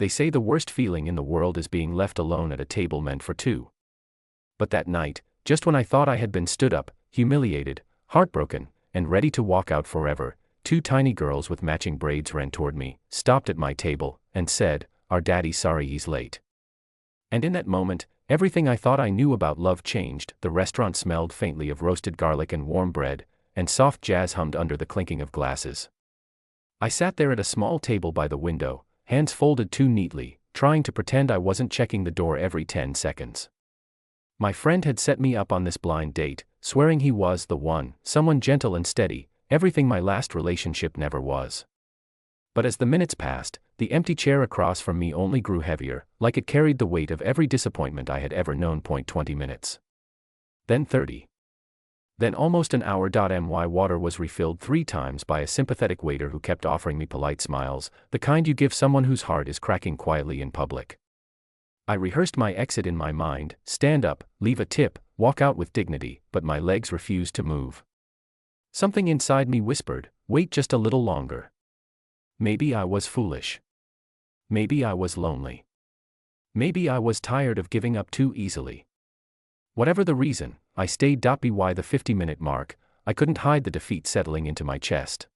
They say the worst feeling in the world is being left alone at a table meant for two. But that night, just when I thought I had been stood up, humiliated, heartbroken, and ready to walk out forever, two tiny girls with matching braids ran toward me, stopped at my table, and said, "Our daddy's sorry he's late." And in that moment, everything I thought I knew about love changed. The restaurant smelled faintly of roasted garlic and warm bread, and soft jazz hummed under the clinking of glasses. I sat there at a small table by the window, hands folded too neatly, trying to pretend I wasn't checking the door every 10 seconds. My friend had set me up on this blind date, swearing he was the one, someone gentle and steady, everything my last relationship never was. But as the minutes passed, the empty chair across from me only grew heavier, like it carried the weight of every disappointment I had ever known. 20 minutes. Then 30. Then almost an hour. My water was refilled 3 times by a sympathetic waiter who kept offering me polite smiles, the kind you give someone whose heart is cracking quietly in public. I rehearsed my exit in my mind: stand up, leave a tip, walk out with dignity, but my legs refused to move. Something inside me whispered, wait just a little longer. Maybe I was foolish. Maybe I was lonely. Maybe I was tired of giving up too easily. Whatever the reason, I stayed. By the 50-minute mark, I couldn't hide the defeat settling into my chest.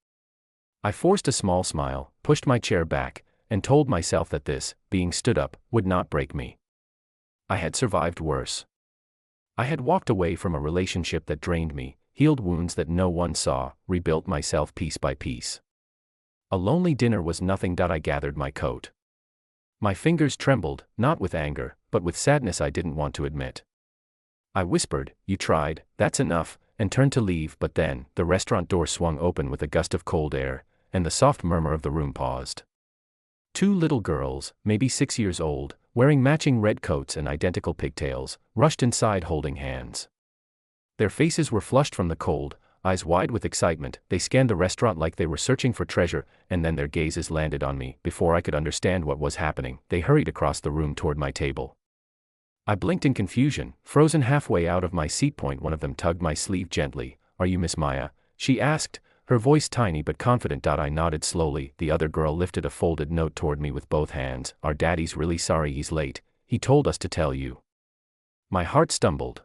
I forced a small smile, pushed my chair back, and told myself that this, being stood up, would not break me. I had survived worse. I had walked away from a relationship that drained me, healed wounds that no one saw, rebuilt myself piece by piece. A lonely dinner was nothing. I gathered my coat. My fingers trembled, not with anger, but with sadness I didn't want to admit. I whispered, "You tried, that's enough," and turned to leave. But then, the restaurant door swung open with a gust of cold air, and the soft murmur of the room paused. 2 little girls, maybe 6 years old, wearing matching red coats and identical pigtails, rushed inside holding hands. Their faces were flushed from the cold, eyes wide with excitement. They scanned the restaurant like they were searching for treasure, and then their gazes landed on me. Before I could understand what was happening, they hurried across the room toward my table. I blinked in confusion, frozen halfway out of my seat. One of them tugged my sleeve gently. "Are you Miss Maya?" she asked, her voice tiny but confident. I nodded slowly. The other girl lifted a folded note toward me with both hands. "Our daddy's really sorry he's late. He told us to tell you." My heart stumbled.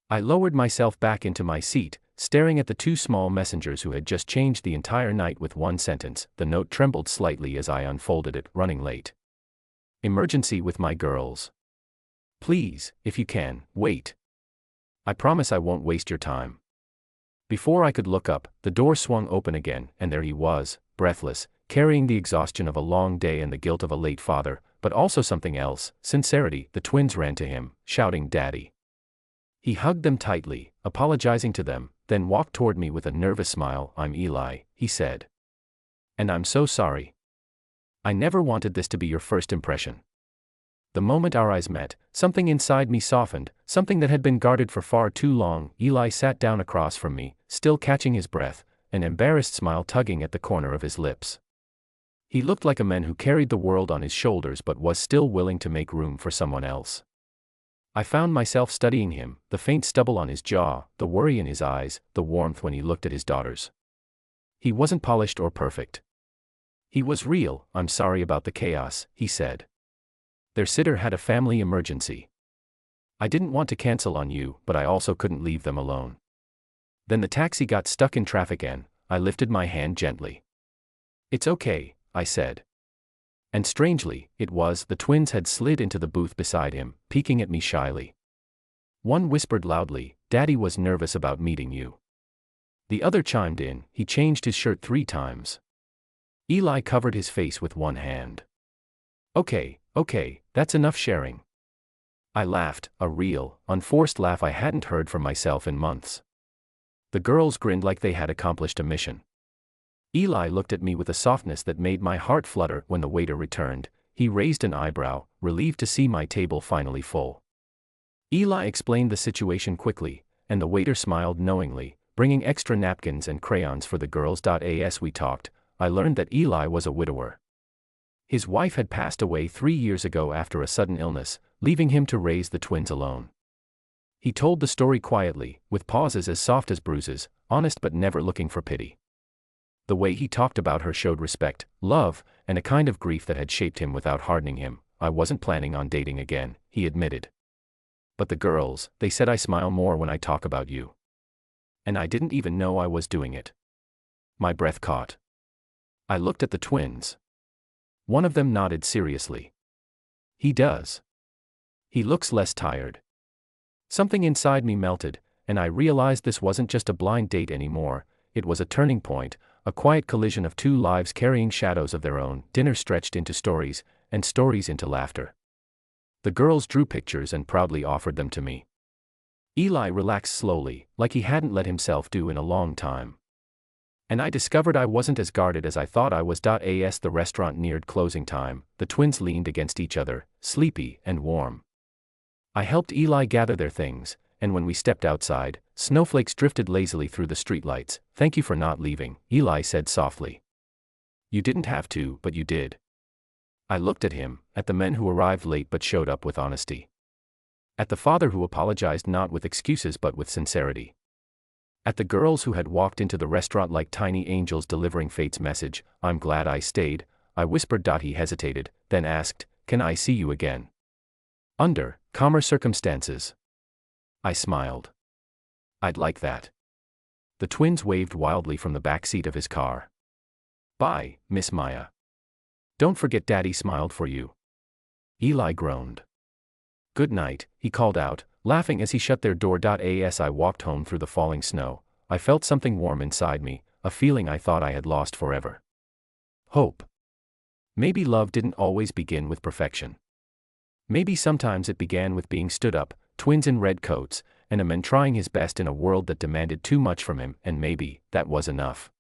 I lowered myself back into my seat, staring at the 2 small messengers who had just changed the entire night with one sentence. The note trembled slightly as I unfolded it. "Running late. Emergency with my girls. Please, if you can, wait. I promise I won't waste your time." Before I could look up, the door swung open again, and there he was, breathless, carrying the exhaustion of a long day and the guilt of a late father, but also something else, sincerity. The twins ran to him, shouting, "Daddy." He hugged them tightly, apologizing to them, then walked toward me with a nervous smile. "I'm Eli," he said. "And I'm so sorry. I never wanted this to be your first impression." The moment our eyes met, something inside me softened, something that had been guarded for far too long. Eli sat down across from me, still catching his breath, an embarrassed smile tugging at the corner of his lips. He looked like a man who carried the world on his shoulders but was still willing to make room for someone else. I found myself studying him, the faint stubble on his jaw, the worry in his eyes, the warmth when he looked at his daughters. He wasn't polished or perfect. He was real. "I'm sorry about the chaos," he said. "Their sitter had a family emergency. I didn't want to cancel on you, but I also couldn't leave them alone." Then the taxi got stuck in traffic and I lifted my hand gently. "It's okay," I said. And strangely, it was. The twins had slid into the booth beside him, peeking at me shyly. One whispered loudly, "Daddy was nervous about meeting you." The other chimed in, "He changed his shirt 3 times. Eli covered his face with one hand. Okay, that's enough sharing." I laughed, a real, unforced laugh I hadn't heard from myself in months. The girls grinned like they had accomplished a mission. Eli looked at me with a softness that made my heart flutter. When the waiter returned, he raised an eyebrow, relieved to see my table finally full. Eli explained the situation quickly, and the waiter smiled knowingly, bringing extra napkins and crayons for the girls. As we talked, I learned that Eli was a widower. His wife had passed away 3 years ago after a sudden illness, leaving him to raise the twins alone. He told the story quietly, with pauses as soft as bruises, honest but never looking for pity. The way he talked about her showed respect, love, and a kind of grief that had shaped him without hardening him. I wasn't planning on dating again, he admitted. But the girls, they said I smile more when I talk about you. And I didn't even know I was doing it. My breath caught. I looked at the twins. One of them nodded seriously. He does. He looks less tired. Something inside me melted, and I realized this wasn't just a blind date anymore. It was a turning point, a quiet collision of two lives carrying shadows of their own. Dinner stretched into stories, and stories into laughter. The girls drew pictures and proudly offered them to me. Eli relaxed slowly, like he hadn't let himself do in a long time. And I discovered I wasn't as guarded as I thought I was. As the restaurant neared closing time, the twins leaned against each other, sleepy and warm. I helped Eli gather their things, and when we stepped outside, snowflakes drifted lazily through the streetlights. Thank you for not leaving, Eli said softly. You didn't have to, but you did. I looked at him, at the men who arrived late but showed up with honesty. At the father who apologized not with excuses but with sincerity. At the girls who had walked into the restaurant like tiny angels delivering fate's message. I'm glad I stayed, I whispered. He hesitated, then asked, can I see you again? Under calmer circumstances. I smiled. I'd like that. The twins waved wildly from the back seat of his car. Bye, Miss Maya. Don't forget Daddy smiled for you. Eli groaned. Good night, he called out, laughing as he shut their door. As I walked home through the falling snow, I felt something warm inside me, a feeling I thought I had lost forever. Hope. Maybe love didn't always begin with perfection. Maybe sometimes it began with being stood up, twins in red coats, and a man trying his best in a world that demanded too much from him, and maybe that was enough.